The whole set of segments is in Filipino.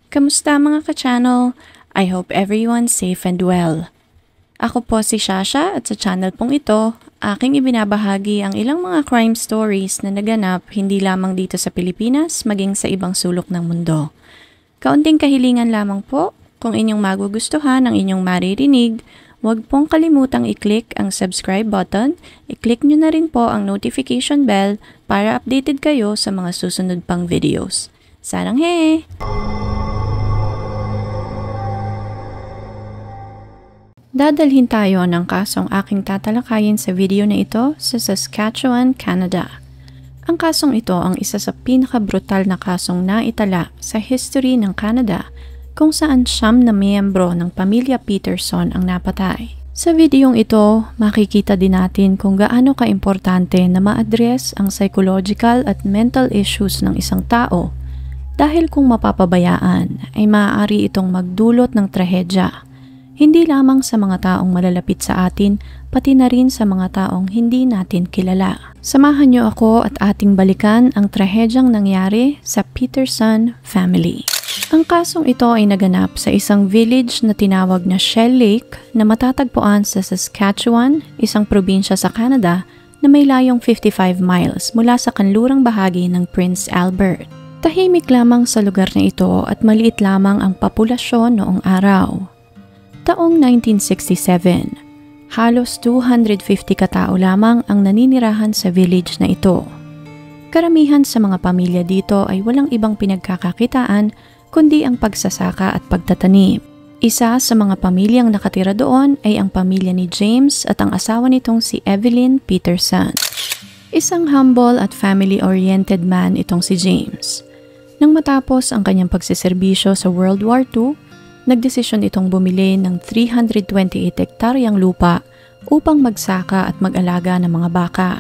Kamusta mga ka-channel? I hope everyone's safe and well. Ako po si Shasha at sa channel pong ito, aking ibinabahagi ang ilang mga crime stories na naganap hindi lamang dito sa Pilipinas, maging sa ibang sulok ng mundo. Kaunting kahilingan lamang po, kung inyong magugustuhan ang inyong maririnig, huwag pong kalimutang i-click ang subscribe button, i-click nyo na rin po ang notification bell para updated kayo sa mga susunod pang videos. Sarang he! Dadalhin tayo ng kasong aking tatalakayin sa video na ito sa Saskatchewan, Canada. Ang kasong ito ang isa sa pinakabrutal na kasong naitala sa history ng Canada kung saan 9 na miyembro ng pamilya Peterson ang napatay. Sa videong ito, makikita din natin kung gaano kaimportante na ma-address ang psychological at mental issues ng isang tao dahil kung mapapabayaan ay maaari itong magdulot ng trahedya. Hindi lamang sa mga taong malalapit sa atin, pati na rin sa mga taong hindi natin kilala. Samahan niyo ako at ating balikan ang trahedyang nangyari sa Peterson family. Ang kasong ito ay naganap sa isang village na tinawag na Shell Lake na matatagpuan sa Saskatchewan, isang probinsya sa Canada na may layong 55 miles mula sa kanlurang bahagi ng Prince Albert. Tahimik lamang sa lugar na ito at maliit lamang ang populasyon noong araw. Taong 1967, halos 250 katao lamang ang naninirahan sa village na ito. Karamihan sa mga pamilya dito ay walang ibang pinagkakakitaan kundi ang pagsasaka at pagtatanim. Isa sa mga pamilyang nakatira doon ay ang pamilya ni James at ang asawa nitong si Evelyn Peterson. Isang humble at family-oriented man itong si James. Nang matapos ang kanyang pagsiserbisyo sa World War II, nagdesisyon itong bumili ng 328 hektaryang lupa upang magsaka at mag-alaga ng mga baka.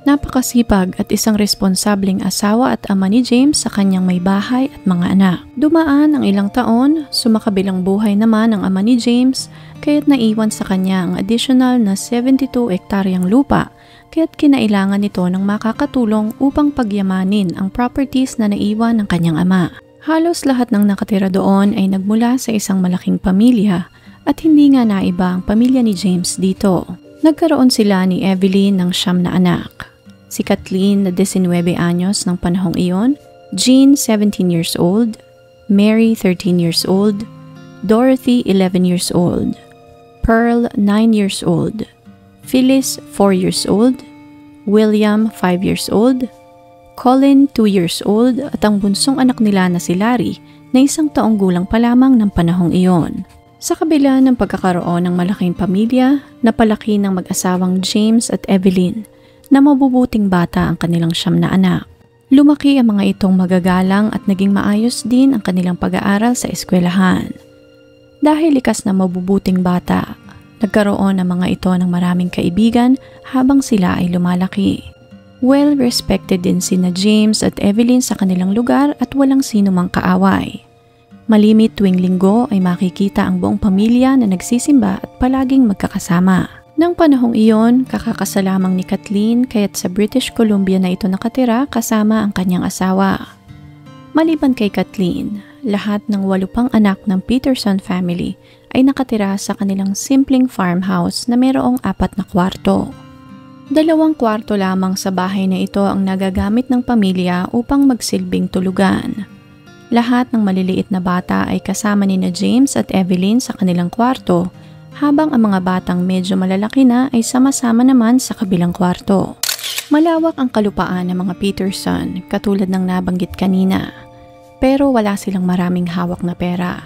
Napakasipag at isang responsableng asawa at ama ni James sa kanyang may bahay at mga anak. Dumaan ang ilang taon, sumakabilang buhay naman ang ama ni James, kaya't naiwan sa kanya ang additional na 72 hektaryang lupa, kaya't kinailangan nito ng makakatulong upang pagyamanin ang properties na naiwan ng kanyang ama. Halos lahat ng nakatira doon ay nagmula sa isang malaking pamilya at hindi nga naiba ang pamilya ni James dito. Nagkaroon sila ni Evelyn ng 9 na anak. Si Kathleen na 19 anyos ng panahong iyon, Jean 17 years old, Mary 13 years old, Dorothy 11 years old, Pearl 9 years old, Phyllis 4 years old, William 5 years old, Colin 2 years old at ang bunsong anak nila na si Larry na 1 taong gulang pa lamang ng panahong iyon. Sa kabila ng pagkakaroon ng malaking pamilya, napalaki ng mag-asawang James at Evelyn na mabubuting bata ang kanilang 9 na anak. Lumaki ang mga itong magagalang at naging maayos din ang kanilang pag-aaral sa eskwelahan. Dahil likas na mabubuting bata, nagkaroon ang mga ito ng maraming kaibigan habang sila ay lumalaki. Well-respected din sina James at Evelyn sa kanilang lugar at walang sino mang kaaway. Malimit tuwing linggo ay makikita ang buong pamilya na nagsisimba at palaging magkakasama. Nang panahong iyon, kakakasal lamang ni Kathleen kaya't sa British Columbia na ito nakatira kasama ang kanyang asawa. Maliban kay Kathleen, lahat ng 8 pang anak ng Peterson family ay nakatira sa kanilang simpleng farmhouse na mayroong 4 na kwarto. 2 kwarto lamang sa bahay na ito ang nagagamit ng pamilya upang magsilbing tulugan. Lahat ng maliliit na bata ay kasama ni na James at Evelyn sa kanilang kwarto, habang ang mga batang medyo malalaki na ay sama-sama naman sa kabilang kwarto. Malawak ang kalupaan ng mga Peterson, katulad ng nabanggit kanina, pero wala silang maraming hawak na pera.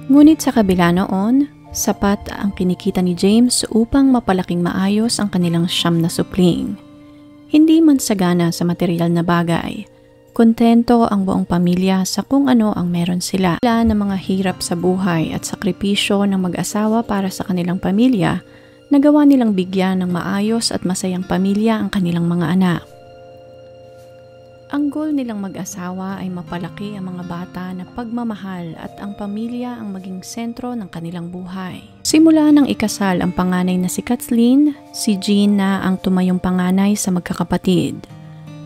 Ngunit sa kabila noon, sapat ang kinikita ni James upang mapalaking maayos ang kanilang 9 na supling. Hindi man sagana sa material na bagay, kontento ang buong pamilya sa kung ano ang meron sila. Wala ng mga hirap sa buhay at sakripisyo ng mag-asawa para sa kanilang pamilya, nagawa nilang bigyan ng maayos at masayang pamilya ang kanilang mga anak. Ang goal nilang mag-asawa ay mapalaki ang mga bata na pagmamahal at ang pamilya ang maging sentro ng kanilang buhay. Simula nang ikasal ang panganay na si Kathleen, si Jean na ang tumayong panganay sa magkakapatid.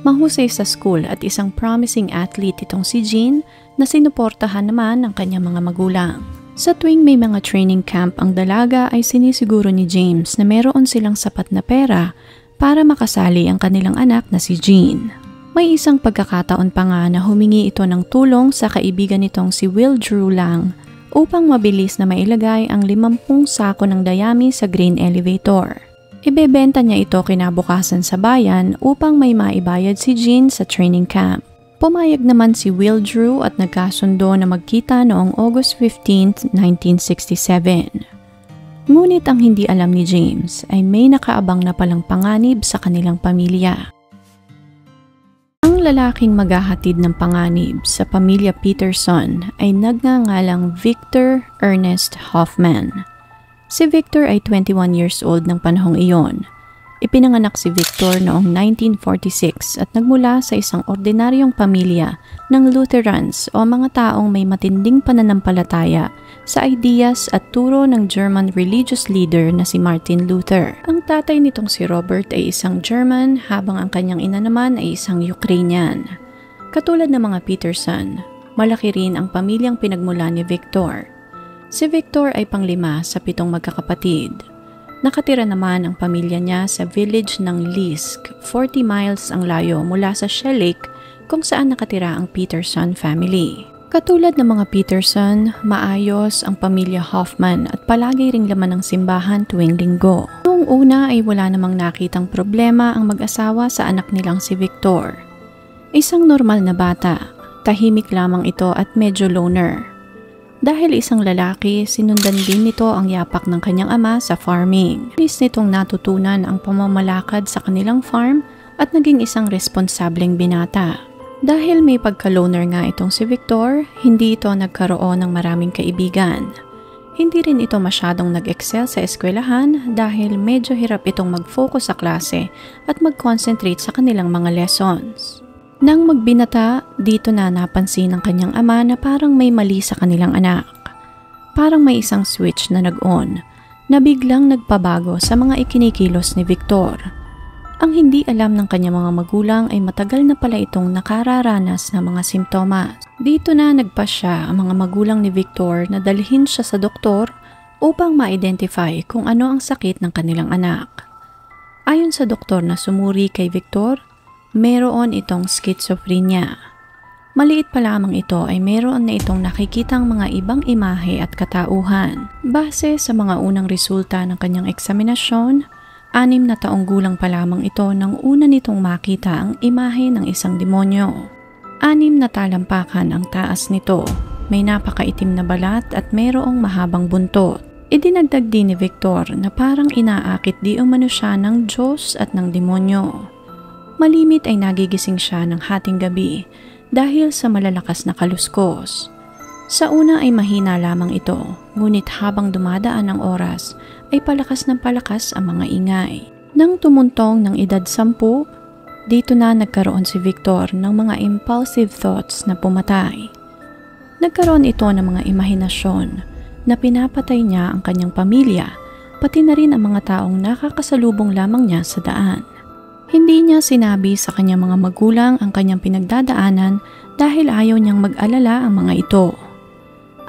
Mahusay sa school at isang promising athlete itong si Jean na sinuportahan naman ng kanyang mga magulang. Sa tuwing may mga training camp ang dalaga ay sinisiguro ni James na meron silang sapat na pera para makasali ang kanilang anak na si Jean. May isang pagkakataon pa nga na humingi ito ng tulong sa kaibigan nitong si Will Drew Lang upang mabilis na mailagay ang 50 sako ng dayami sa grain elevator. Ibebenta niya ito kinabukasan sa bayan upang may maibayad si Jean sa training camp. Pumayag naman si Will Drew at nagkasundo na magkita noong August 15, 1967. Ngunit ang hindi alam ni James ay may nakaabang na palang panganib sa kanilang pamilya. Ang lalaking maghahatid ng panganib sa pamilya Peterson ay nagngangalang Victor Ernest Hoffman. Si Victor ay 21 years old ng panahong iyon. Ipinanganak si Victor noong 1946 at nagmula sa isang ordinaryong pamilya ng Lutherans o mga taong may matinding pananampalataya sa ideas at turo ng German religious leader na si Martin Luther. Ang tatay nitong si Robert ay isang German habang ang kanyang ina naman ay isang Ukrainian. Katulad ng mga Peterson, malaki rin ang pamilyang pinagmula ni Victor. Si Victor ay panglima sa 7 magkakapatid. Nakatira naman ang pamilya niya sa village ng Lisk, 40 miles ang layo mula sa Shell Lake kung saan nakatira ang Peterson family. Katulad ng mga Peterson, maayos ang pamilya Hoffman at palagi ring laman ng simbahan tuwing linggo. Noong una ay wala namang nakitang problema ang mag-asawa sa anak nilang si Victor. Isang normal na bata, tahimik lamang ito at medyo loner. Dahil isang lalaki, sinundan din nito ang yapak ng kanyang ama sa farming. Bilis nitong natutunan ang pamamalakad sa kanilang farm at naging isang responsableng binata. Dahil may pagka-loner nga itong si Victor, hindi ito nagkaroon ng maraming kaibigan. Hindi rin ito masyadong nag-excel sa eskwelahan dahil medyo hirap itong mag-focus sa klase at mag-concentrate sa kanilang mga lessons. Nang magbinata, dito na napansin ng kanyang ama na parang may mali sa kanilang anak. Parang may isang switch na nag-on na biglang nagpabago sa mga ikinikilos ni Victor. Ang hindi alam ng kanyang mga magulang ay matagal na pala itong nakararanas ng mga simptomas. Dito na nagpasya ang mga magulang ni Victor na dalhin siya sa doktor upang ma-identify kung ano ang sakit ng kanilang anak. Ayon sa doktor na sumuri kay Victor, meron itong schizophrenia. Maliit pa lamang ito ay meron na itong nakikitang mga ibang imahe at katauhan. Base sa mga unang resulta ng kanyang eksaminasyon, 6 na taong gulang pa lamang ito nang una nitong makita ang imahe ng isang demonyo. 6 na talampakan ang taas nito, may napakaitim na balat at mayroong mahabang buntot. Idinagdag din ni Victor na parang inaakit di umano siya ng Diyos at ng demonyo. Malimit ay nagigising siya ng hating gabi dahil sa malalakas na kaluskos. Sa una ay mahina lamang ito, ngunit habang dumadaan ang oras ay palakas ng palakas ang mga ingay. Nang tumuntong ng edad 10, dito na nagkaroon si Victor ng mga impulsive thoughts na pumatay. Nagkaroon ito ng mga imahinasyon na pinapatay niya ang kanyang pamilya, pati na rin ang mga taong nakakasalubong lamang niya sa daan. Hindi niya sinabi sa kanyang mga magulang ang kanyang pinagdadaanan dahil ayaw niyang mag-alala ang mga ito.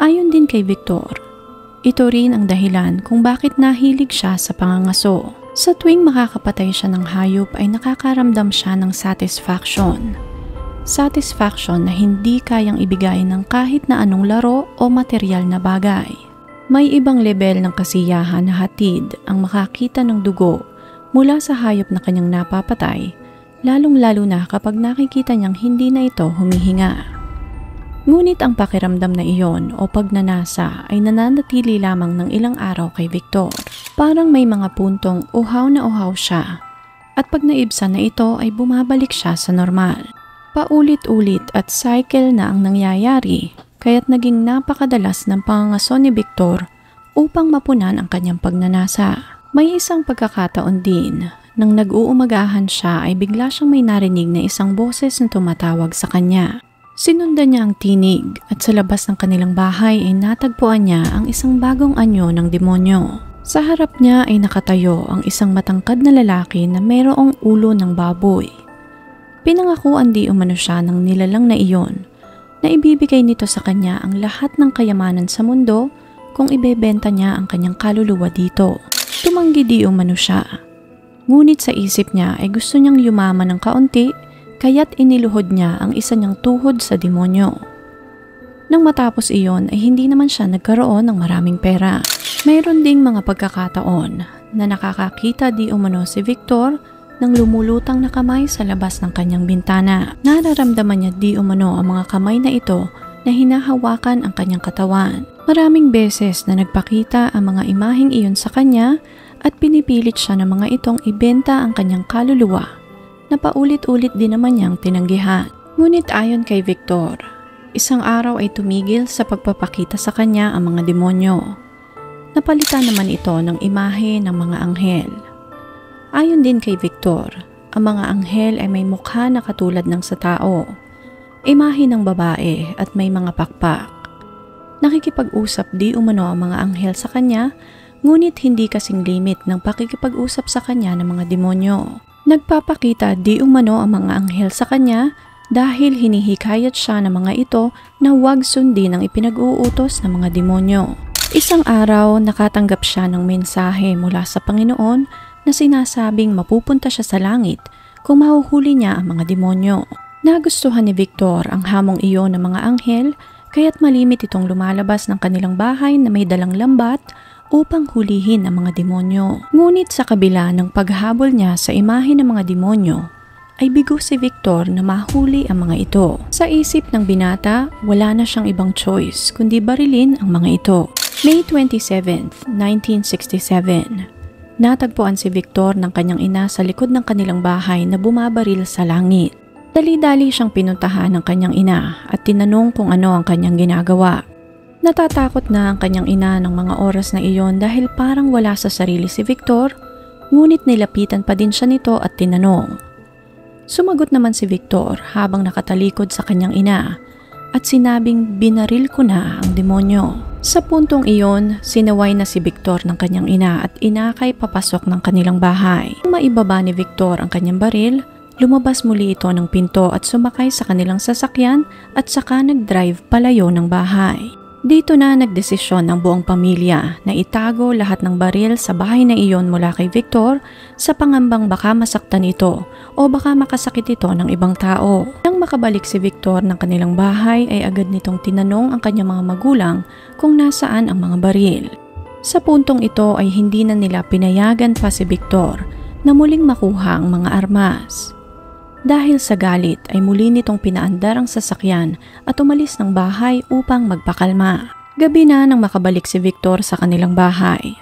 Ayon din kay Victor, ito rin ang dahilan kung bakit nahilig siya sa pangangaso. Sa tuwing makakapatay siya ng hayop ay nakakaramdam siya ng satisfaction. Satisfaction na hindi kayang ibigay ng kahit na anong laro o material na bagay. May ibang level ng kasiyahan na hatid ang makakita ng dugo mula sa hayop na kanyang napapatay, lalong-lalo na kapag nakikita niyang hindi na ito humihinga. Ngunit ang pakiramdam na iyon o pagnanasa ay nananatili lamang ng ilang araw kay Victor. Parang may mga puntong uhaw na uhaw siya at pag naibsan na ito ay bumabalik siya sa normal. Paulit-ulit at cycle na ang nangyayari kaya't naging napakadalas ng pangangaso ni Victor upang mapunan ang kanyang pagnanasa. May isang pagkakataon din, nang nag-uumagahan siya ay bigla siyang may narinig na isang boses na tumatawag sa kanya. Sinundan niya ang tinig at sa labas ng kanilang bahay ay natagpuan niya ang isang bagong anyo ng demonyo. Sa harap niya ay nakatayo ang isang matangkad na lalaki na mayroong ulo ng baboy. Pinangakuan di umano siya ng nilalang na iyon na ibibigay nito sa kanya ang lahat ng kayamanan sa mundo kung ibebenta niya ang kanyang kaluluwa dito. Tumanggi di umano siya. Ngunit sa isip niya ay gusto niyang yumaman ng kaunti, kaya't iniluhod niya ang isa niyang tuhod sa demonyo. Nang matapos iyon ay hindi naman siya nagkaroon ng maraming pera. Mayroon ding mga pagkakataon na nakakakita di umano si Victor ng lumulutang na kamay sa labas ng kanyang bintana. Nararamdaman niya di umano ang mga kamay na ito na hinahawakan ang kanyang katawan. Maraming beses na nagpakita ang mga imaheng iyon sa kanya at pinipilit siya ng mga itong ibenta ang kanyang kaluluwa na paulit-ulit din naman niyang tinanggihan. Ngunit ayon kay Victor, isang araw ay tumigil sa pagpapakita sa kanya ang mga demonyo. Napalitan naman ito ng imahe ng mga anghel. Ayon din kay Victor, ang mga anghel ay may mukha na katulad ng sa tao, imahe ng babae at may mga pakpak. Nakikipag-usap di umano ang mga anghel sa kanya, ngunit hindi kasing limit ng pakikipag-usap sa kanya ng mga demonyo. Nagpapakita di umano ang mga anghel sa kanya dahil hinihikayat siya ng mga ito na huwag sundin ang ipinag-uutos ng mga demonyo. Isang araw, nakatanggap siya ng mensahe mula sa Panginoon na sinasabing mapupunta siya sa langit kung mahuhuli niya ang mga demonyo. Nagustuhan ni Victor ang hamong iyon ng mga anghel, kaya't malimit itong lumalabas ng kanilang bahay na may dalang lambat upang hulihin ang mga demonyo. Ngunit sa kabila ng paghabol niya sa imahe ng mga demonyo, ay bigo si Victor na mahuli ang mga ito. Sa isip ng binata, wala na siyang ibang choice kundi barilin ang mga ito. May 27, 1967, natagpuan si Victor ng kanyang ina sa likod ng kanilang bahay na bumabaril sa langit. Dali-dali siyang pinuntahan ng kanyang ina at tinanong kung ano ang kanyang ginagawa. Natatakot na ang kanyang ina ng mga oras na iyon dahil parang wala sa sarili si Victor, ngunit nilapitan pa din siya nito at tinanong. Sumagot naman si Victor habang nakatalikod sa kanyang ina at sinabing binaril ko na ang demonyo. Sa puntong iyon, sinaway na si Victor ng kanyang ina at inakay papasok ng kanilang bahay. Nang maibaba ni Victor ang kanyang baril, lumabas muli ito ng pinto at sumakay sa kanilang sasakyan at saka nag-drive palayo ng bahay. Dito na nagdesisyon ng buong pamilya na itago lahat ng baril sa bahay na iyon mula kay Victor sa pangambang baka masaktan ito o baka makasakit ito ng ibang tao. Nang makabalik si Victor ng kanilang bahay ay agad nitong tinanong ang kanyang mga magulang kung nasaan ang mga baril. Sa puntong ito ay hindi na nila pinayagan pa si Victor na muling makuha ang mga armas. Dahil sa galit ay muli nitong pinaandar ang sasakyan at umalis ng bahay upang magpakalma. Gabi na nang makabalik si Victor sa kanilang bahay.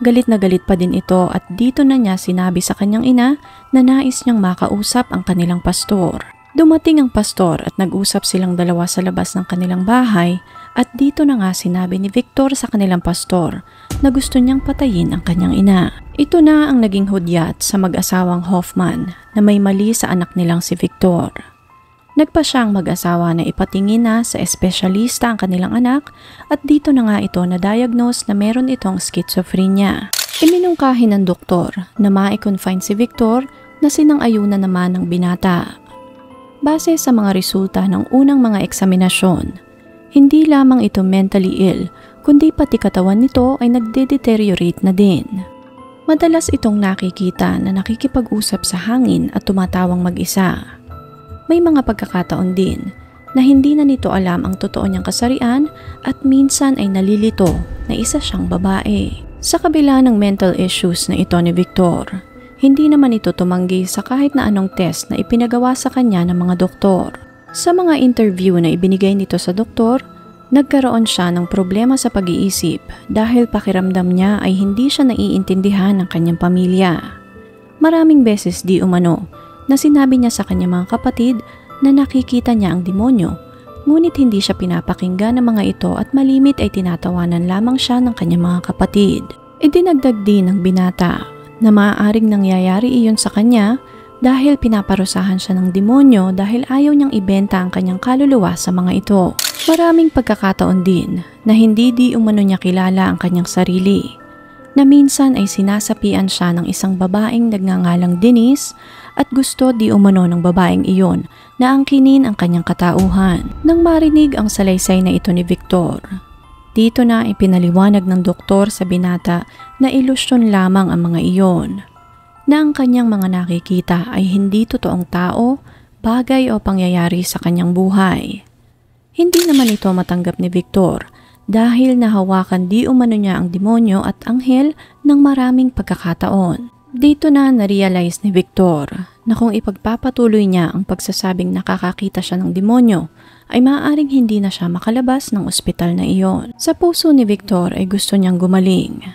Galit na galit pa din ito at dito na niya sinabi sa kanyang ina na nais niyang makausap ang kanilang pastor. Dumating ang pastor at nag-usap silang dalawa sa labas ng kanilang bahay at dito na nga sinabi ni Victor sa kanilang pastor na gusto niyang patayin ang kanyang ina. Ito na ang naging hudyat sa mag-asawang Hoffman na may mali sa anak nilang si Victor. Nagpa siyang mag-asawa na ipatingin na sa espesyalista ang kanilang anak at dito na nga ito na-diagnose na meron itong schizophrenia. Iminungkahi ng doktor na ma-confine si Victor na sinang-ayunan naman ng binata. Base sa mga resulta ng unang mga eksaminasyon, hindi lamang ito mentally ill kundi pati katawan nito ay nagde-deteriorate na din. Madalas itong nakikita na nakikipag-usap sa hangin at tumatawang mag-isa. May mga pagkakataon din na hindi na nito alam ang totoo niyang kasarian at minsan ay nalilito na isa siyang babae. Sa kabila ng mental issues na ito ni Victor, hindi naman ito tumanggi sa kahit na anong test na ipinagawa sa kanya ng mga doktor. Sa mga interview na ibinigay nito sa doktor, nagkaroon siya ng problema sa pag-iisip dahil pakiramdam niya ay hindi siya naiintindihan ng kanyang pamilya. Maraming beses di umano na sinabi niya sa kanyang mga kapatid na nakikita niya ang demonyo, ngunit hindi siya pinapakinggan ng mga ito at malimit ay tinatawanan lamang siya ng kanyang mga kapatid. Idinagdag din ng binata na maaaring nangyayari iyon sa kanya dahil pinaparusahan siya ng demonyo dahil ayaw niyang ibenta ang kanyang kaluluwa sa mga ito. Maraming pagkakataon din na hindi di umano niya kilala ang kanyang sarili. na minsan ay sinasapian siya ng isang babaeng nagngangalang Denise at gusto di umano ng babaeng iyon na angkinin ang kanyang katauhan. Nang marinig ang salaysay na ito ni Victor, dito na ipinaliwanag ng doktor sa binata na ilusyon lamang ang mga iyon, na ang kanyang mga nakikita ay hindi totoong tao, bagay o pangyayari sa kanyang buhay. Hindi naman ito matanggap ni Victor dahil nahawakan di umano niya ang demonyo at anghel ng maraming pagkakataon. Dito na na-realize ni Victor na kung ipagpapatuloy niya ang pagsasabing nakakakita siya ng demonyo, ay maaaring hindi na siya makalabas ng ospital na iyon. Sa puso ni Victor ay gusto niyang gumaling.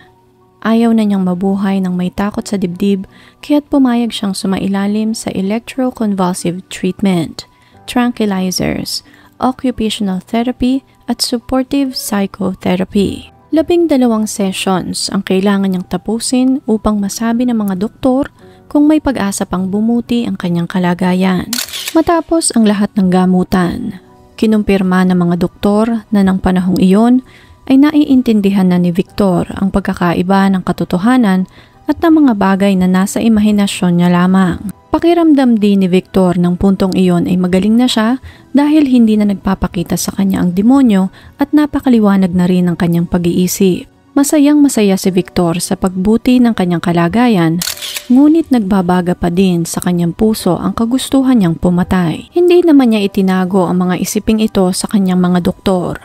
Ayaw na niyang mabuhay ng may takot sa dibdib, kaya't pumayag siyang sumailalim sa electroconvulsive treatment, tranquilizers, occupational therapy at supportive psychotherapy. 12 sessions ang kailangan niyang tapusin upang masabi ng mga doktor kung may pag-asa pang bumuti ang kanyang kalagayan. Matapos ang lahat ng gamutan, kinumpirma ng mga doktor na ng panahong iyon ay naiintindihan na ni Victor ang pagkakaiba ng katotohanan at ng mga bagay na nasa imahinasyon niya lamang. Pakiramdam din ni Victor ng puntong iyon ay magaling na siya dahil hindi na nagpapakita sa kanya ang demonyo at napakaliwanag na rin ang kanyang pag-iisip. Masayang masaya si Victor sa pagbuti ng kanyang kalagayan, ngunit nagbabaga pa din sa kanyang puso ang kagustuhan niyang pumatay. Hindi naman niya itinago ang mga isiping ito sa kanyang mga doktor.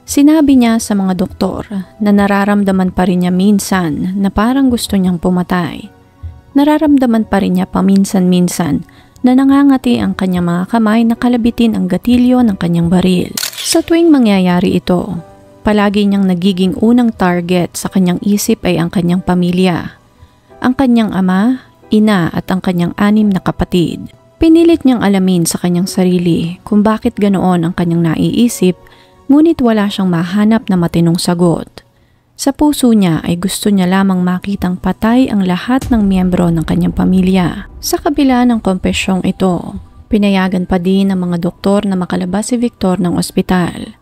Sinabi niya sa mga doktor na nararamdaman pa rin niya minsan na parang gusto niyang pumatay. Nararamdaman pa rin niya paminsan-minsan na nangangati ang kanyang mga kamay na kalabitin ang gatilyo ng kanyang baril. Sa tuwing mangyayari ito, palagi niyang nagiging unang target sa kanyang isip ay ang kanyang pamilya, ang kanyang ama, ina at ang kanyang 6 na kapatid. Pinilit niyang alamin sa kanyang sarili kung bakit ganoon ang kanyang naiisip, ngunit wala siyang mahanap na matinong sagot. Sa puso niya ay gusto niya lamang makitang patay ang lahat ng miyembro ng kanyang pamilya. Sa kabila ng kompresyong ito, pinayagan pa din ng mga doktor na makalabas si Victor ng ospital.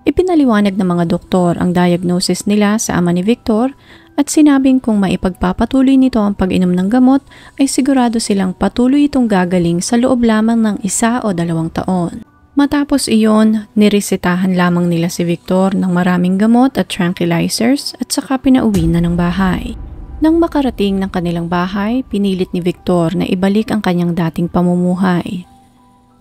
Ipinaliwanag ng mga doktor ang diagnosis nila sa ama ni Victor at sinabing kung maipagpapatuloy nito ang pag-inom ng gamot ay sigurado silang patuloy itong gagaling sa loob lamang ng 1 o 2 taon. Matapos iyon, niresetahan lamang nila si Victor ng maraming gamot at tranquilizers at saka pinauwi na ng bahay. Nang makarating ng kanilang bahay, pinilit ni Victor na ibalik ang kanyang dating pamumuhay.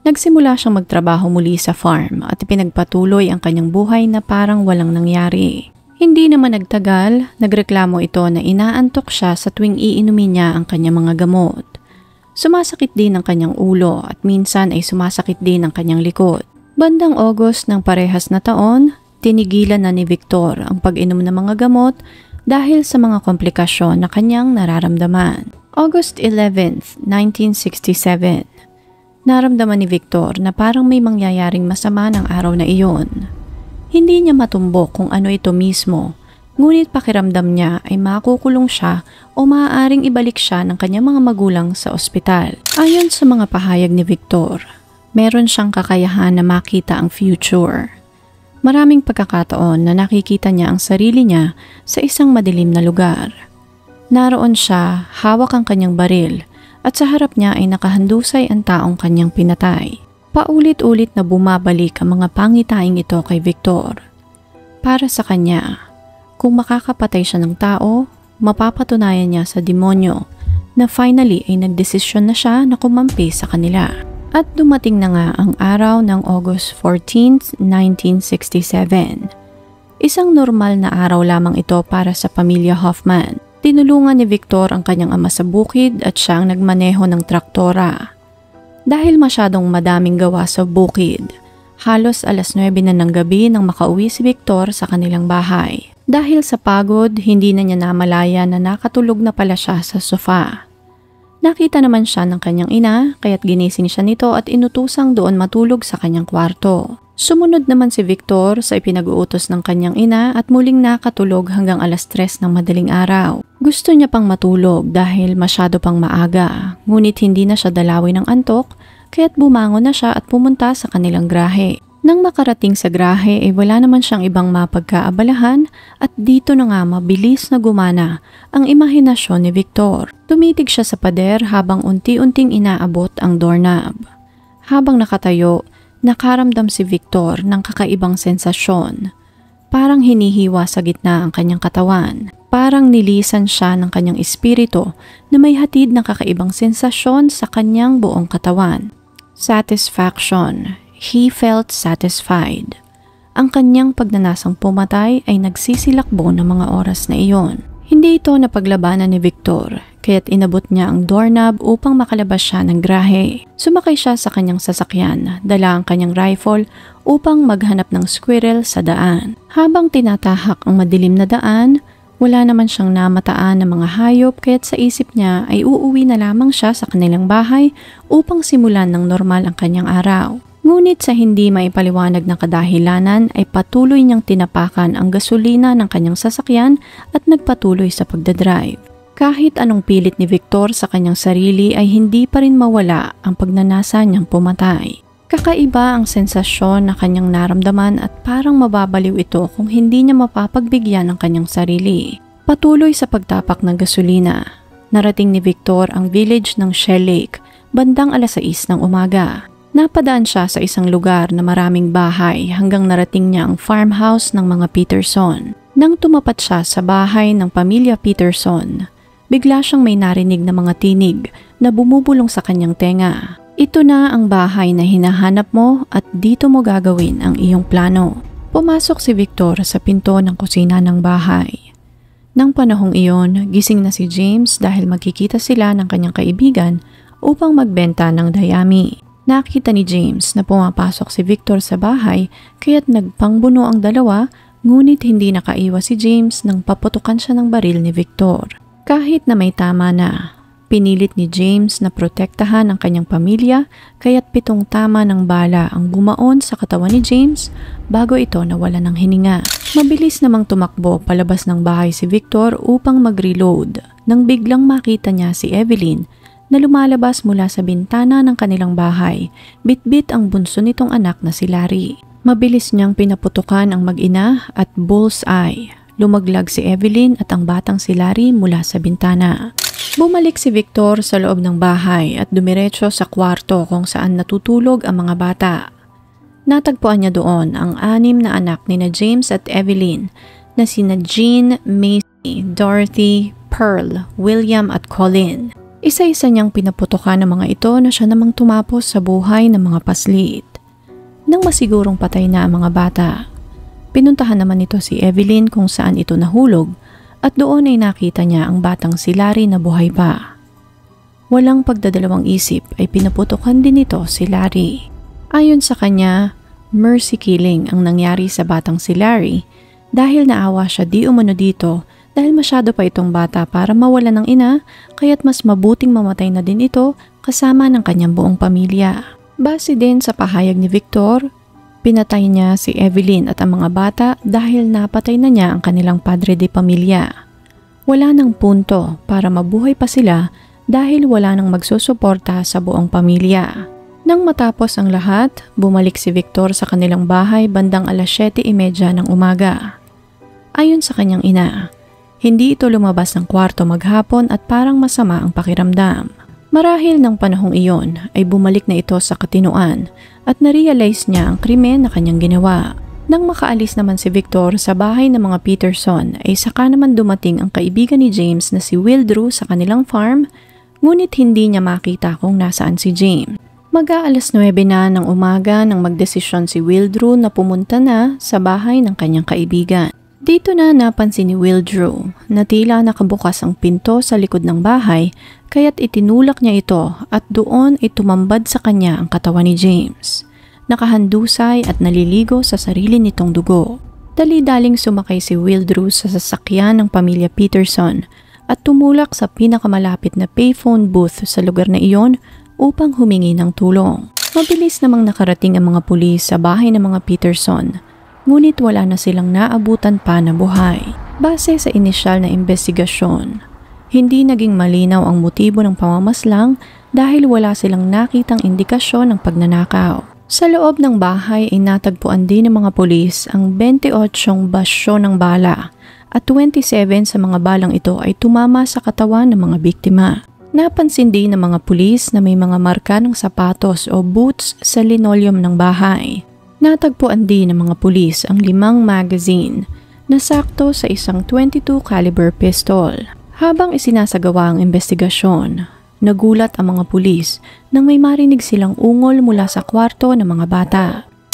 Nagsimula siyang magtrabaho muli sa farm at ipinagpatuloy ang kanyang buhay na parang walang nangyari. Hindi naman nagtagal, nagreklamo ito na inaantok siya sa tuwing iinumin niya ang kanyang mga gamot. Sumasakit din ang kanyang ulo at minsan ay sumasakit din ang kanyang likod. Bandang August ng parehas na taon, tinigilan na ni Victor ang pag-inom ng mga gamot dahil sa mga komplikasyon na kanyang nararamdaman. August 11, 1967. Naramdaman ni Victor na parang may mangyayaring masama ng araw na iyon. Hindi niya matumbok kung ano ito mismo, ngunit pakiramdam niya ay makukulong siya o maaaring ibalik siya ng kanyang mga magulang sa ospital. Ayon sa mga pahayag ni Victor, meron siyang kakayahan na makita ang future. Maraming pagkakataon na nakikita niya ang sarili niya sa isang madilim na lugar. Naroon siya, hawak ang kanyang baril, at sa harap niya ay nakahandusay ang taong kanyang pinatay. Paulit-ulit na bumabalik ang mga pangitaing ito kay Victor. Para sa kanya, kung makakapatay siya ng tao, mapapatunayan niya sa demonyo na finally ay nagdesisyon na siya na kumampi sa kanila. At dumating na nga ang araw ng August 14, 1967. Isang normal na araw lamang ito para sa pamilya Hoffman. Tinulungan ni Victor ang kanyang ama sa bukid at siya ang nagmaneho ng traktora. Dahil masyadong madaming gawa sa bukid, halos 9:00 na ng gabi nang makauwi si Victor sa kanilang bahay. Dahil sa pagod, hindi na niya namalaya na nakatulog na pala siya sa sofa. Nakita naman siya ng kanyang ina, kaya't ginising siya nito at inutusang doon matulog sa kanyang kwarto. Sumunod naman si Victor sa ipinag-uutos ng kanyang ina at muling nakatulog hanggang 3:00 ng madaling araw. Gusto niya pang matulog dahil masyado pang maaga, ngunit hindi na siya dalawin ng antok, kaya't bumangon na siya at pumunta sa kanilang grahe. Nang makarating sa grahe ay wala naman siyang ibang mapagkaabalahan at dito na nga mabilis na gumana ang imahinasyon ni Victor. Tumitig siya sa pader habang unti-unting inaabot ang doorknob. Habang nakatayo, nakaramdam si Victor ng kakaibang sensasyon. Parang hinihiwa sa gitna ang kanyang katawan. Parang nilisan siya ng kanyang espiritu na may hatid na kakaibang sensasyon sa kanyang buong katawan. Satisfaction. He felt satisfied. Ang kanyang pagnanasang pumatay ay nagsisilakbo ng mga oras na iyon. Hindi ito napaglabanan ni Victor, kaya't inabot niya ang doorknob upang makalabas siya ng grahe. Sumakay siya sa kanyang sasakyan, dala ang kanyang rifle upang maghanap ng squirrel sa daan. Habang tinatahak ang madilim na daan, wala naman siyang namataan ng mga hayop kaya't sa isip niya ay uuwi na lamang siya sa kanilang bahay upang simulan ng normal ang kanyang araw. Ngunit sa hindi maipaliwanag na kadahilanan ay patuloy niyang tinapakan ang gasolina ng kanyang sasakyan at nagpatuloy sa pagdadrive. Kahit anong pilit ni Victor sa kanyang sarili ay hindi pa rin mawala ang pagnanasa niyang pumatay. Kakaiba ang sensasyon na kanyang naramdaman at parang mababaliw ito kung hindi niya mapapagbigyan ang kanyang sarili. Patuloy sa pagtapak ng gasolina, narating ni Victor ang village ng Shell Lake bandang 6:00 ng umaga. Napadaan siya sa isang lugar na maraming bahay hanggang narating niya ang farmhouse ng mga Peterson. Nang tumapat siya sa bahay ng pamilya Peterson, bigla siyang may narinig na mga tinig na bumubulong sa kanyang tenga. Ito na ang bahay na hinahanap mo at dito mo gagawin ang iyong plano. Pumasok si Victor sa pinto ng kusina ng bahay. Nang panahong iyon, gising na si James dahil magkikita sila ng kanyang kaibigan upang magbenta ng dayami. Nakita ni James na pumapasok si Victor sa bahay kaya't nagpangbuno ang dalawa, ngunit hindi nakaiwas si James nang paputukan siya ng baril ni Victor. Kahit na may tama na, pinilit ni James na protektahan ang kanyang pamilya kaya't 7 tama ng bala ang bumaon sa katawan ni James bago ito nawala ng hininga. Mabilis namang tumakbo palabas ng bahay si Victor upang mag-reload nang biglang makita niya si Evelyn na lumalabas mula sa bintana ng kanilang bahay, bitbit ang bunso nitong anak na si Larry. Mabilis niyang pinaputukan ang mag-ina at bullseye. Lumaglag si Evelyn at ang batang si Larry mula sa bintana. Bumalik si Victor sa loob ng bahay at dumiretso sa kwarto kung saan natutulog ang mga bata. Natagpuan niya doon ang 6 na anak ni na James at Evelyn na sina Jean, Macy, Dorothy, Pearl, William at Colin. Isa-isa niyang pinaputokan ng mga ito na siya namang tumapos sa buhay ng mga paslit. Nang masigurong patay na ang mga bata, pinuntahan naman ito si Evelyn kung saan ito nahulog at doon ay nakita niya ang batang si Larry na buhay pa. Walang pagdadalawang isip ay pinaputokan din ito si Larry. Ayon sa kanya, mercy killing ang nangyari sa batang si Larry dahil naawa siya di umano dito dahil masyado pa itong bata para mawala ng ina, kaya't mas mabuting mamatay na din ito kasama ng kanyang buong pamilya. Base din sa pahayag ni Victor, pinatay niya si Evelyn at ang mga bata dahil napatay na niya ang kanilang padre de pamilya. Wala nang punto para mabuhay pa sila dahil wala nang magsusuporta sa buong pamilya. Nang matapos ang lahat, bumalik si Victor sa kanilang bahay bandang 7:30 ng umaga. Ayon sa kanyang ina, hindi ito lumabas ng kwarto maghapon at parang masama ang pakiramdam. Marahil ng panahong iyon ay bumalik na ito sa katinoan at narealize niya ang krimen na kanyang ginawa. Nang makaalis naman si Victor sa bahay ng mga Peterson ay saka naman dumating ang kaibigan ni James na si Wildrew sa kanilang farm, ngunit hindi niya makita kung nasaan si James. Mag-aalas 9 na ng umaga nang magdesisyon si Wildrew na pumunta na sa bahay ng kanyang kaibigan. Dito na napansin ni Wildrew na tila nakabukas ang pinto sa likod ng bahay kaya't itinulak niya ito at doon ay tumambad sa kanya ang katawan ni James. Nakahandusay at naliligo sa sarili nitong dugo. Dali-daling sumakay si Wildrew sa sasakyan ng pamilya Peterson at tumulak sa pinakamalapit na payphone booth sa lugar na iyon upang humingi ng tulong. Mabilis namang nakarating ang mga pulis sa bahay ng mga Peterson. Ngunit wala na silang naabutan pa na buhay. Base sa inisyal na investigasyon, hindi naging malinaw ang motibo ng pamamaslang dahil wala silang nakitang indikasyon ng pagnanakaw. Sa loob ng bahay ay natagpuan din ng mga pulis ang 28 basyo ng bala at 27 sa mga balang ito ay tumama sa katawan ng mga biktima. Napansin din ng mga pulis na may mga marka ng sapatos o boots sa linoleum ng bahay. Natagpuan din ng mga pulis ang 5 magazine na sakto sa isang .22 caliber pistol. Habang isinasagawa ang investigasyon, nagulat ang mga pulis nang may marinig silang ungol mula sa kwarto ng mga bata.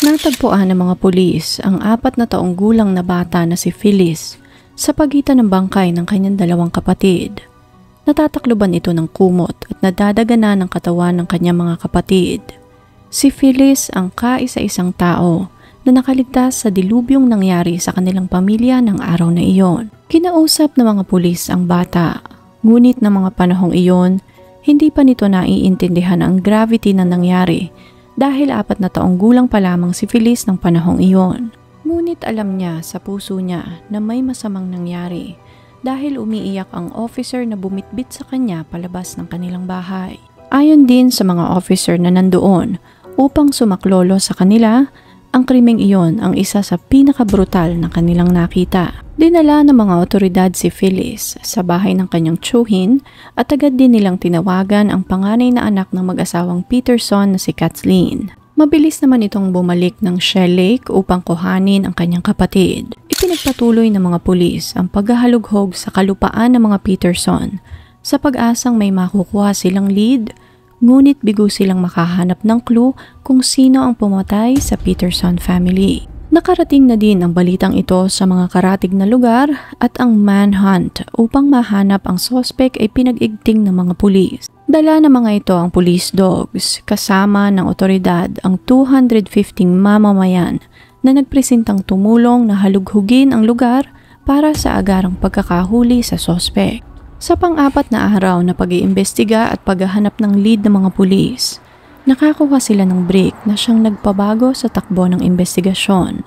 Natagpuan ng mga pulis ang 4 na taong gulang na bata na si Phyllis sa pagitan ng bangkay ng kanyang 2 kapatid. Natatakloban ito ng kumot at nadadaganan ng katawan ng kanyang mga kapatid. Si Phyllis ang kaisa-isang tao na nakaligtas sa dilubyong nangyari sa kanilang pamilya ng araw na iyon. Kinausap ng mga pulis ang bata, ngunit ng mga panahong iyon, hindi pa nito naiintindihan ang gravity ng nangyari dahil 4 na taong gulang pa lamang si Phyllis ng panahong iyon. Ngunit alam niya sa puso niya na may masamang nangyari dahil umiiyak ang officer na bumitbit sa kanya palabas ng kanilang bahay. Ayon din sa mga officer na nandoon upang sumaklolo sa kanila, ang krimeng iyon ang isa sa pinakabrutal na kanilang nakita. Dinala ng mga otoridad si Phyllis sa bahay ng kanyang tiyuhin at agad din nilang tinawagan ang panganay na anak ng mag-asawang Peterson na si Kathleen. Mabilis naman itong bumalik ng Shell Lake upang kuhanin ang kanyang kapatid. Ipinagpatuloy ng mga pulis ang paghahalughog sa kalupaan ng mga Peterson sa pag-asang may makukuha silang lead, ngunit bigo silang makahanap ng clue kung sino ang pumatay sa Peterson family. Nakarating na din ang balitang ito sa mga karatig na lugar at ang manhunt upang mahanap ang suspect ay pinag-igting ng mga pulis. Dala ng mga ito ang police dogs kasama ng otoridad ang 250 mamamayan na nagpresentang tumulong na halughugin ang lugar para sa agarang pagkakahuli sa suspect. Sa pang-4 na araw na pag-iimbestiga at paghahanap ng lead ng mga pulis, nakakuha sila ng break na siyang nagpabago sa takbo ng investigasyon.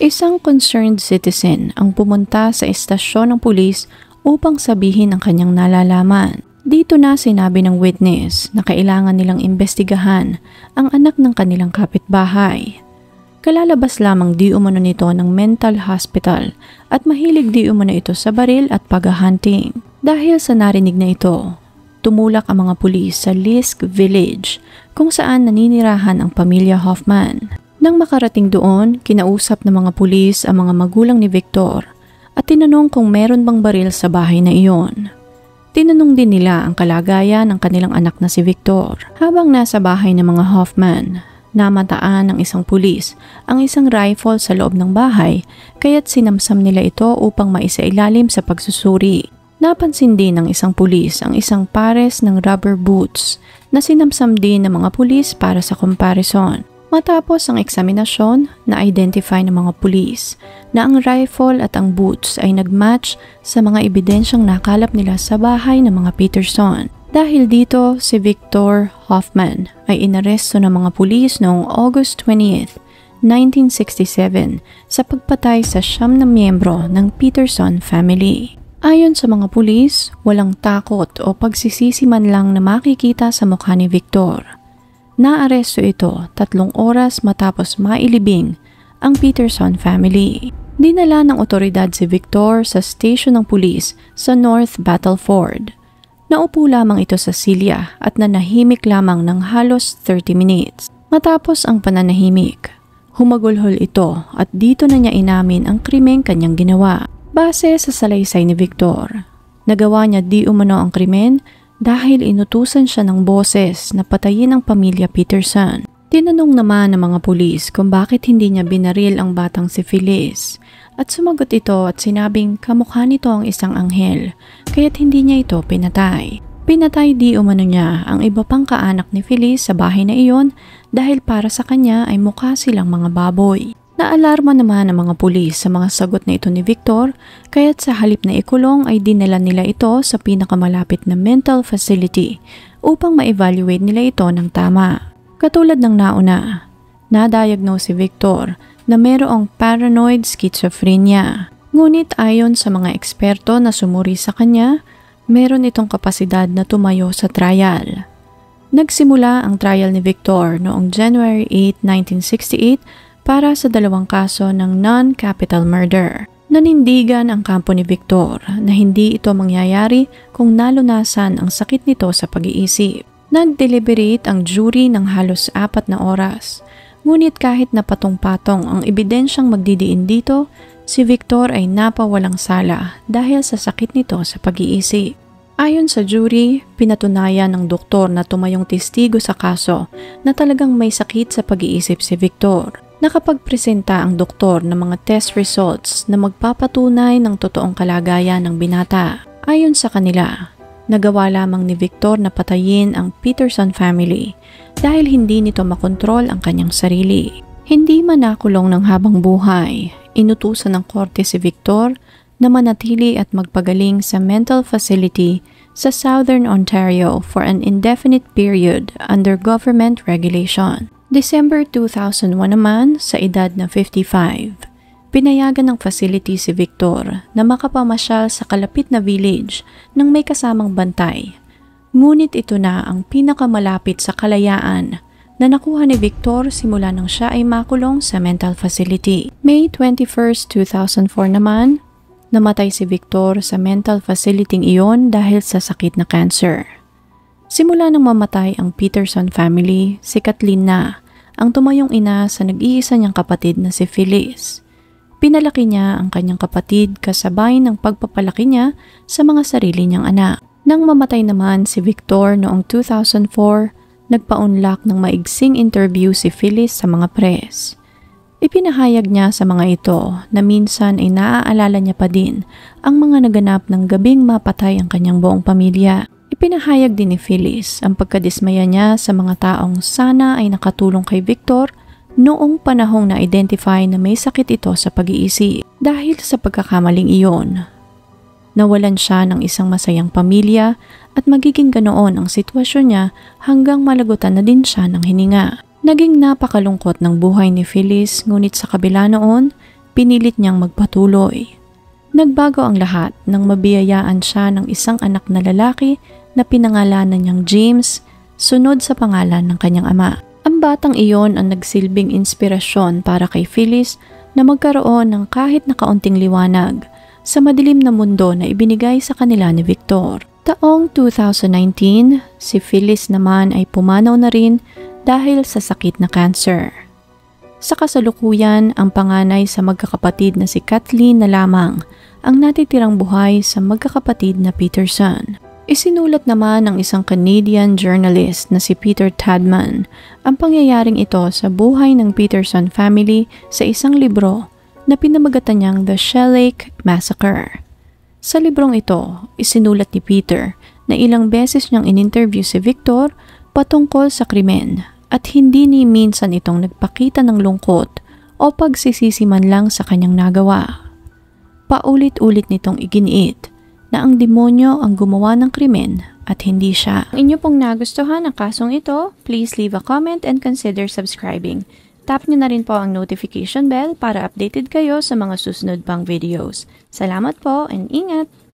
Isang concerned citizen ang pumunta sa istasyon ng pulis upang sabihin ang kanyang nalalaman. Dito na sinabi ng witness na kailangan nilang imbestigahan ang anak ng kanilang kapitbahay. Kalalabas lamang di umano nito ng mental hospital at mahilig di umano ito sa baril at paghahunting. Dahil sa narinig na ito, tumulak ang mga pulis sa Lisk Village kung saan naninirahan ang pamilya Hoffman. Nang makarating doon, kinausap ng mga pulis ang mga magulang ni Victor at tinanong kung meron bang baril sa bahay na iyon. Tinanong din nila ang kalagayan ng kanilang anak na si Victor. Habang nasa bahay ng mga Hoffman, namataan ng isang pulis ang isang rifle sa loob ng bahay kaya't sinamsam nila ito upang maisailalim sa pagsusuri. Napansin din ng isang pulis ang isang pares ng rubber boots na sinamsam din ng mga pulis para sa comparison. Matapos ang eksaminasyon, na-identify ng mga pulis na ang rifle at ang boots ay nagmatch sa mga ebidensyang nakalap nila sa bahay ng mga Peterson. Dahil dito, si Victor Hoffman ay inaresto ng mga pulis noong August 20th, 1967 sa pagpatay sa 9 na miyembro ng Peterson family. Ayon sa mga pulis, walang takot o pagsisisi man lang na makikita sa mukha ni Victor. Naaresto ito 3 oras matapos mailibing ang Peterson family. Dinala ng otoridad si Victor sa station ng pulis sa North Battleford. Naupo lamang ito sa silya at nanahimik lamang ng halos 30 minutes. Matapos ang pananahimik, humagulhol ito at dito na niya inamin ang krimeng kanyang ginawa. Base sa salaysay ni Victor, nagawa niya di umano ang krimen dahil inutusan siya ng boses na patayin ang pamilya Peterson. Tinanong naman ng mga pulis kung bakit hindi niya binaril ang batang si Phyllis at sumagot ito at sinabing kamukha nito ang isang anghel kaya't hindi niya ito pinatay. Pinatay di umano niya ang iba pang kaanak ni Phyllis sa bahay na iyon dahil para sa kanya ay mukha silang mga baboy. Naalarma naman ang mga pulis sa mga sagot na ito ni Victor kaya't sa halip na ikulong ay dinala nila ito sa pinakamalapit na mental facility upang ma-evaluate nila ito ng tama. Katulad ng nauna, na-diagnose si Victor na mayroong paranoid schizophrenia. Ngunit ayon sa mga eksperto na sumuri sa kanya, meron itong kapasidad na tumayo sa trial. Nagsimula ang trial ni Victor noong January 8, 1968 para sa dalawang kaso ng non-capital murder. Nanindigan ang kampo ni Victor na hindi ito mangyayari kung nalunasan ang sakit nito sa pag-iisip. Nag-deliberate ang jury ng halos 4 na oras. Ngunit kahit na patong-patong ang ebidensyang magdidiin dito, si Victor ay napawalang sala dahil sa sakit nito sa pag-iisip. Ayon sa jury, pinatunayan ng doktor na tumayong testigo sa kaso na talagang may sakit sa pag-iisip si Victor. Nakapagpresenta ang doktor ng mga test results na magpapatunay ng totoong kalagayan ng binata. Ayon sa kanila, nagawa lamang ni Victor na patayin ang Peterson family dahil hindi nito makontrol ang kanyang sarili. Hindi man nakulong ng habang buhay, inutusan ng korte si Victor na manatili at magpagaling sa mental facility sa Southern Ontario for an indefinite period under government regulation. December 2001 naman, sa edad na 55, pinayagan ng facility si Victor na makapamasyal sa kalapit na village nang may kasamang bantay. Ngunit ito na ang pinakamalapit sa kalayaan na nakuha ni Victor simula nang siya ay makulong sa mental facility. May 21, 2004 naman, namatay si Victor sa mental facility iyon dahil sa sakit na cancer. Simula nang mamatay ang Peterson family, si Kathleen na ang tumayong ina sa nag-iisa niyang kapatid na si Phyllis. Pinalaki niya ang kanyang kapatid kasabay ng pagpapalaki niya sa mga sarili niyang anak. Nang mamatay naman si Victor noong 2004, nagpaunlak ng maigsing interview si Phyllis sa mga press. Ipinahayag niya sa mga ito na minsan ay naaalala niya pa din ang mga naganap ng gabing mapatay ang kanyang buong pamilya. Ipinahayag din ni Phyllis ang pagkadismaya niya sa mga taong sana ay nakatulong kay Victor noong panahong na-identify na may sakit ito sa pag-iisip. Dahil sa pagkakamaling iyon, nawalan siya ng isang masayang pamilya at magiging ganoon ang sitwasyon niya hanggang malagutan na din siya ng hininga. Naging napakalungkot ng buhay ni Phyllis, ngunit sa kabila noon, pinilit niyang magpatuloy. Nagbago ang lahat nang mabiyayaan siya ng isang anak na lalaki na pinangalanan niyang James, sunod sa pangalan ng kanyang ama. Ang batang iyon ang nagsilbing inspirasyon para kay Phyllis na magkaroon ng kahit na kaunting liwanag sa madilim na mundo na ibinigay sa kanila ni Victor. Taong 2019, si Phyllis naman ay pumanaw na rin dahil sa sakit na cancer. Sa kasalukuyan, ang panganay sa magkakapatid na si Kathleen na lamang ang natitirang buhay sa magkakapatid na Peterson. Isinulat naman ng isang Canadian journalist na si Peter Tadman ang pangyayaring ito sa buhay ng Peterson family sa isang libro na pinamagatan niyang The Shell Lake Massacre. Sa librong ito, isinulat ni Peter na ilang beses niyang in-interview si Victor patungkol sa krimen at hindi ni minsan itong nagpakita ng lungkot o pagsisisi man lang sa kanyang nagawa. Paulit-ulit nitong iginiit na ang demonyo ang gumawa ng krimen at hindi siya. Kung inyo pong nagustuhan ang kasong ito, please leave a comment and consider subscribing. Tap nyo na rin po ang notification bell para updated kayo sa mga susunod pang videos. Salamat po and ingat!